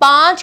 5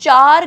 4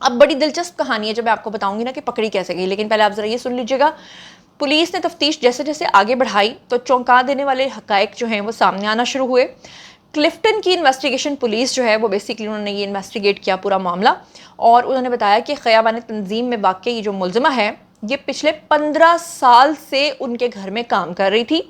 اب بڑی دلچسپ کہانی ہے جب میں آپ کو بتاؤں گی نا کہ پکڑی کیسے گئی، لیکن پہلے آپ ذرا یہ سن لیجیے گا۔ پولیس نے تفتیش جیسے جیسے آگے بڑھائی تو چونکا دینے والے حقائق جو ہیں وہ سامنے آنا شروع ہوئے۔ کلفٹن کی انویسٹیگیشن پولیس جو ہے وہ بیسیکلی انہوں نے یہ انویسٹیگیٹ کیا پورا معاملہ، اور انہوں نے بتایا کہ خیابان تنظیم میں واقع یہ جو ملزمہ ہے یہ پچھلے 15 سال سے ان کے گھر میں کام کر رہی تھی۔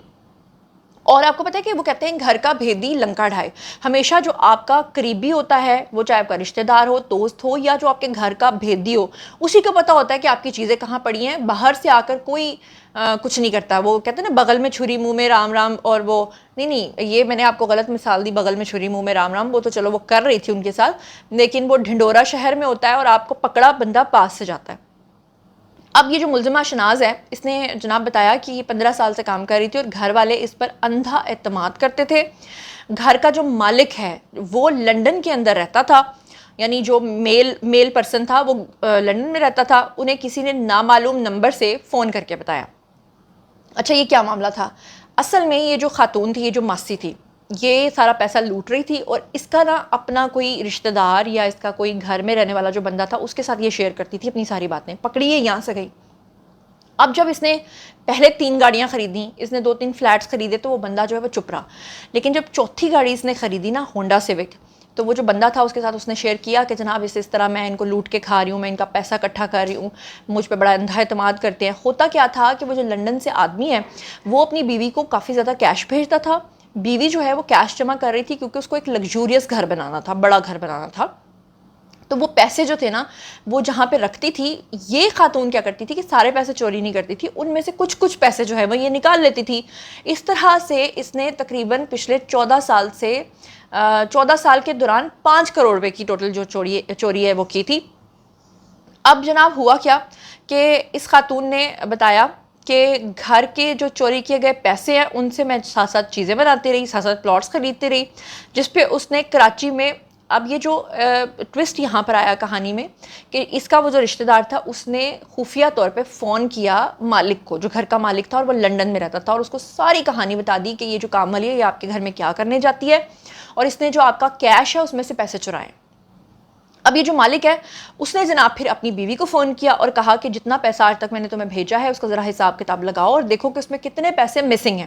اور آپ کو پتہ ہے کہ وہ کہتے ہیں گھر کا بھیدی لنکا ڈھائے، ہمیشہ جو آپ کا قریبی ہوتا ہے، وہ چاہے آپ کا رشتہ دار ہو، دوست ہو، یا جو آپ کے گھر کا بھیدی ہو، اسی کو پتہ ہوتا ہے کہ آپ کی چیزیں کہاں پڑی ہیں۔ باہر سے آ کر کوئی کچھ نہیں کرتا۔ وہ کہتے ہیں نا بغل میں چھری منہ میں رام رام، اور وہ نہیں یہ میں نے آپ کو غلط مثال دی، بغل میں چھری منہ میں رام رام، وہ تو چلو وہ کر رہی تھی ان کے ساتھ، لیکن وہ ڈھنڈورا شہر میں ہوتا ہے اور آپ کو پکڑا بندہ پاس سے جاتا ہے۔ اب یہ جو ملزمہ شناز ہے، اس نے جناب بتایا کہ یہ 15 سال سے کام کر رہی تھی اور گھر والے اس پر اندھا اعتماد کرتے تھے۔ گھر کا جو مالک ہے وہ لنڈن کے اندر رہتا تھا، یعنی جو میل پرسن تھا وہ لنڈن میں رہتا تھا۔ انہیں کسی نے نامعلوم نمبر سے فون کر کے بتایا۔ اچھا یہ کیا معاملہ تھا؟ اصل میں یہ جو خاتون تھی، یہ جو ماسی تھی، یہ سارا پیسہ لوٹ رہی تھی، اور اس کا نا اپنا کوئی رشتہ دار یا اس کا کوئی گھر میں رہنے والا جو بندہ تھا اس کے ساتھ یہ شیئر کرتی تھی اپنی ساری باتیں۔ پکڑی ہے یہاں سے گئی۔ اب جب اس نے پہلے 3 گاڑیاں خریدیں، اس نے 2-3 فلیٹس خریدے، تو وہ بندہ جو ہے وہ چپ رہا، لیکن جب چوتھی گاڑی اس نے خریدی نا، ہونڈا سیوک، تو وہ جو بندہ تھا اس کے ساتھ اس نے شیئر کیا کہ جناب اس طرح میں ان کو لوٹ کے کھا رہی ہوں، میں ان کا پیسہ اکٹھا کر رہی ہوں، مجھ پہ بڑا اندھا اعتماد کرتے ہیں۔ ہوتا کیا تھا کہ وہ جو لنڈن سے آدمی ہے وہ اپنی بیوی کو کافی زیادہ کیش بھیجتا تھا۔ بیوی جو ہے وہ کیش جمع کر رہی تھی کیونکہ اس کو ایک لگژوریس گھر بنانا تھا، بڑا گھر بنانا تھا، تو وہ پیسے جو تھے نا وہ جہاں پہ رکھتی تھی، یہ خاتون کیا کرتی تھی کہ سارے پیسے چوری نہیں کرتی تھی، ان میں سے کچھ پیسے جو ہے وہ یہ نکال لیتی تھی۔ اس طرح سے اس نے تقریباً پچھلے 14 سال کے دوران 5 کروڑ روپے کی ٹوٹل جو چوری ہے وہ کی تھی۔ اب جناب ہوا کیا کہ اس خاتون نے بتایا کہ گھر کے جو چوری کیے گئے پیسے ہیں ان سے میں ساتھ ساتھ چیزیں بناتی رہی، ساتھ ساتھ پلاٹس خریدتی رہی، جس پہ اس نے کراچی میں، اب یہ جو ٹوسٹ یہاں پر آیا کہانی میں کہ اس کا وہ جو رشتہ دار تھا اس نے خفیہ طور پہ فون کیا مالک کو، جو گھر کا مالک تھا اور وہ لنڈن میں رہتا تھا، اور اس کو ساری کہانی بتا دی کہ یہ جو کام والی ہے یہ آپ کے گھر میں کیا کرنے جاتی ہے، اور اس نے جو آپ کا کیش ہے اس میں سے پیسے چرائے۔ اب یہ جو مالک ہے اس نے جناب پھر اپنی بیوی کو فون کیا اور کہا کہ جتنا پیسہ آج تک میں نے تمہیں بھیجا ہے اس کا ذرا حساب کتاب لگاؤ اور دیکھو کہ اس میں کتنے پیسے مسنگ ہیں۔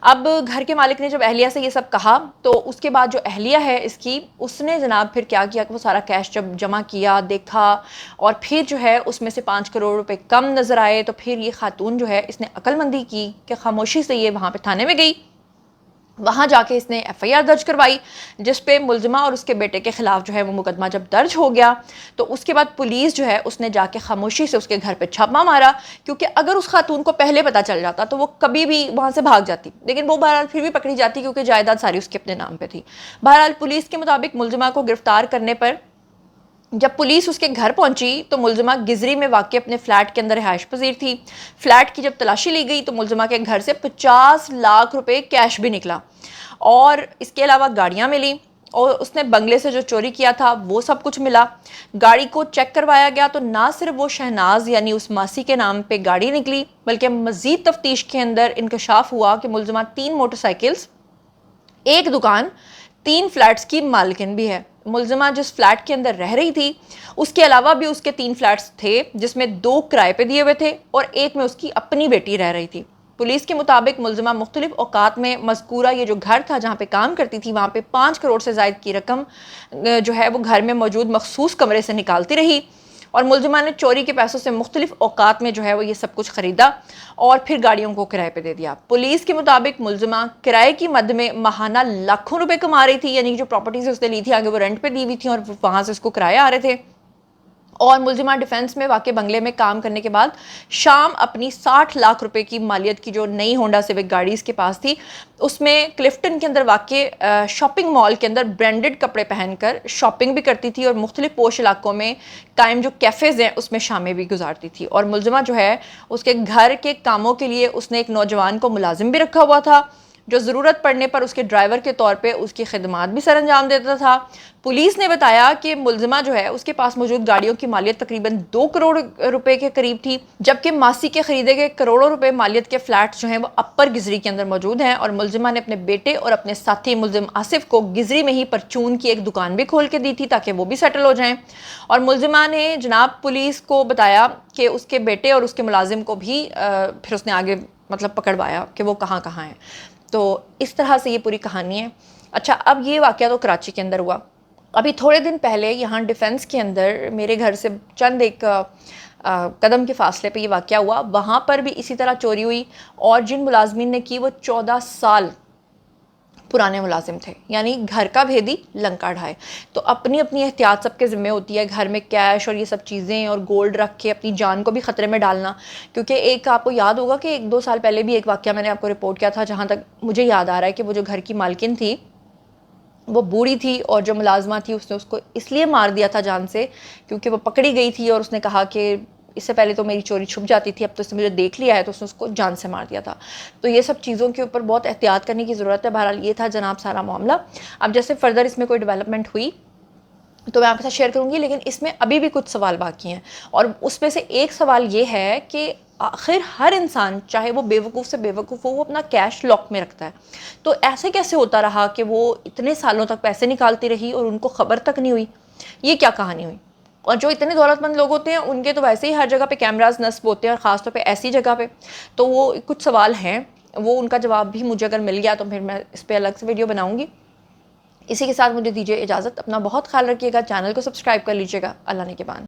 اب گھر کے مالک نے جب اہلیہ سے یہ سب کہا تو اس کے بعد جو اہلیہ ہے اس کی، اس نے جناب پھر کیا کیا کہ وہ سارا کیش جب جمع کیا، دیکھا، اور پھر جو ہے اس میں سے 5 کروڑ روپے کم نظر آئے، تو پھر یہ خاتون جو ہے اس نے عقل مندی کی کہ خاموشی سے یہ وہاں پہ تھانے میں گئی۔ وہاں جا کے اس نے ایف آئی آر درج کروائی، جس پہ ملزمہ اور اس کے بیٹے کے خلاف جو ہے وہ مقدمہ جب درج ہو گیا تو اس کے بعد پولیس جو ہے اس نے جا کے خاموشی سے اس کے گھر پہ چھاپا مارا، کیونکہ اگر اس خاتون کو پہلے پتہ چل جاتا تو وہ کبھی بھی وہاں سے بھاگ جاتی، لیکن وہ بہرحال پھر بھی پکڑی جاتی کیونکہ جائیداد ساری اس کے اپنے نام پہ تھی۔ بہرحال پولیس کے مطابق ملزمہ کو گرفتار کرنے پر جب پولیس اس کے گھر پہنچی تو ملزمہ گزری میں واقع اپنے فلیٹ کے اندر رہائش پذیر تھی۔ فلیٹ کی جب تلاشی لی گئی تو ملزمہ کے گھر سے 50 لاکھ روپے کیش بھی نکلا، اور اس کے علاوہ گاڑیاں ملی، اور اس نے بنگلے سے جو چوری کیا تھا وہ سب کچھ ملا۔ گاڑی کو چیک کروایا گیا تو نہ صرف وہ شہناز یعنی اس ماسی کے نام پہ گاڑی نکلی، بلکہ مزید تفتیش کے اندر انکشاف ہوا کہ ملزمہ 3 موٹر سائیکلز، 1 دکان، 3 فلیٹس کی مالکن بھی ہے۔ ملزمہ جس فلیٹ کے اندر رہ رہی تھی اس کے علاوہ بھی اس کے 3 فلیٹس تھے، جس میں 2 کرائے پہ دیے ہوئے تھے اور 1 میں اس کی اپنی بیٹی رہ رہی تھی۔ پولیس کے مطابق ملزمہ مختلف اوقات میں مذکورہ یہ جو گھر تھا جہاں پہ کام کرتی تھی وہاں پہ 5 کروڑ سے زائد کی رقم جو ہے وہ گھر میں موجود مخصوص کمرے سے نکالتی رہی، اور ملزمہ نے چوری کے پیسوں سے مختلف اوقات میں جو ہے وہ یہ سب کچھ خریدا اور پھر گاڑیوں کو کرائے پہ دے دیا۔ پولیس کے مطابق ملزمہ کرائے کی مد میں ماہانہ لاکھوں روپے کما رہی تھی، یعنی جو پراپرٹیز اس نے لی تھی آگے وہ رینٹ پہ دی ہوئی تھیں اور وہاں سے اس کو کرائے آ رہے تھے۔ اور ملزمہ ڈیفنس میں واقع بنگلے میں کام کرنے کے بعد شام اپنی 60 لاکھ روپے کی مالیت کی جو نئی ہونڈا سیوک گاڑی اس کے پاس تھی اس میں کلفٹن کے اندر واقع شاپنگ مال کے اندر برانڈڈ کپڑے پہن کر شاپنگ بھی کرتی تھی، اور مختلف پوش علاقوں میں قائم جو کیفیز ہیں اس میں شامیں بھی گزارتی تھی۔ اور ملزمہ جو ہے اس کے گھر کے کاموں کے لیے اس نے ایک نوجوان کو ملازم بھی رکھا ہوا تھا جو ضرورت پڑنے پر اس کے ڈرائیور کے طور پہ اس کی خدمات بھی سر انجام دیتا تھا۔ پولیس نے بتایا کہ ملزمہ جو ہے اس کے پاس موجود گاڑیوں کی مالیت تقریباً 2 کروڑ روپے کے قریب تھی، جبکہ ماسی کے خریدے گئے کروڑوں روپے مالیت کے فلیٹس جو ہیں وہ اپر گزری کے اندر موجود ہیں، اور ملزمہ نے اپنے بیٹے اور اپنے ساتھی ملزم آصف کو گزری میں ہی پرچون کی ایک دکان بھی کھول کے دی تھی تاکہ وہ بھی سیٹل ہو جائیں۔ اور ملزمہ نے جناب پولیس کو بتایا کہ اس کے بیٹے اور اس کے ملازم کو بھی پھر اس نے آگے مطلب پکڑوایا کہ وہ کہاں کہاں ہیں۔ تو اس طرح سے یہ پوری کہانی ہے۔ اچھا، اب یہ واقعہ تو کراچی کے اندر ہوا۔ ابھی تھوڑے دن پہلے یہاں ڈیفنس کے اندر میرے گھر سے چند ایک قدم کے فاصلے پہ یہ واقعہ ہوا، وہاں پر بھی اسی طرح چوری ہوئی، اور جن ملازمین نے کی وہ 14 سال پرانے ملازم تھے، یعنی گھر کا بھیدی لنکا ڈھائے۔ تو اپنی اپنی احتیاط سب کے ذمہ ہوتی ہے، گھر میں کیش اور یہ سب چیزیں اور گولڈ رکھ کے اپنی جان کو بھی خطرے میں ڈالنا، کیونکہ ایک آپ کو یاد ہوگا کہ 1-2 سال پہلے بھی ایک واقعہ میں نے آپ کو رپورٹ کیا تھا، جہاں تک مجھے یاد آ رہا ہے کہ وہ جو گھر کی مالکن تھی وہ بوڑھی تھی، اور جو ملازمہ تھی اس نے اس کو اس لیے مار دیا تھا جان سے کیونکہ وہ پکڑی گئی تھی، اور اس نے کہا کہ اس سے پہلے تو میری چوری چھپ جاتی تھی، اب تو اس نے مجھے دیکھ لیا ہے، تو اس نے اس کو جان سے مار دیا تھا۔ تو یہ سب چیزوں کے اوپر بہت احتیاط کرنے کی ضرورت ہے۔ بہرحال یہ تھا جناب سارا معاملہ۔ اب جیسے فردر اس میں کوئی ڈیولپمنٹ ہوئی تو میں آپ کے ساتھ شیئر کروں گی، لیکن اس میں ابھی بھی کچھ سوال باقی ہیں، اور اس میں سے ایک سوال یہ ہے کہ آخر ہر انسان چاہے وہ بے وقوف سے بے وقوف ہو، وہ اپنا کیش لاک میں رکھتا ہے، تو ایسے کیسے ہوتا رہا کہ وہ اتنے سالوں تک پیسے نکالتی رہی اور ان کو خبر تک نہیں ہوئی؟ یہ کیا کہانی ہوئی؟ اور جو اتنے دولت مند لوگ ہوتے ہیں ان کے تو ویسے ہی ہر جگہ پہ کیمراز نصب ہوتے ہیں، اور خاص طور پہ ایسی جگہ پہ، تو وہ کچھ سوال ہیں، وہ ان کا جواب بھی مجھے اگر مل گیا تو پھر میں اس پہ الگ سے ویڈیو بناؤں گی۔ اسی کے ساتھ مجھے دیجیے اجازت، اپنا بہت خیال رکھیے گا، چینل کو سبسکرائب کر لیجیے گا۔ اللہ نے کے بان۔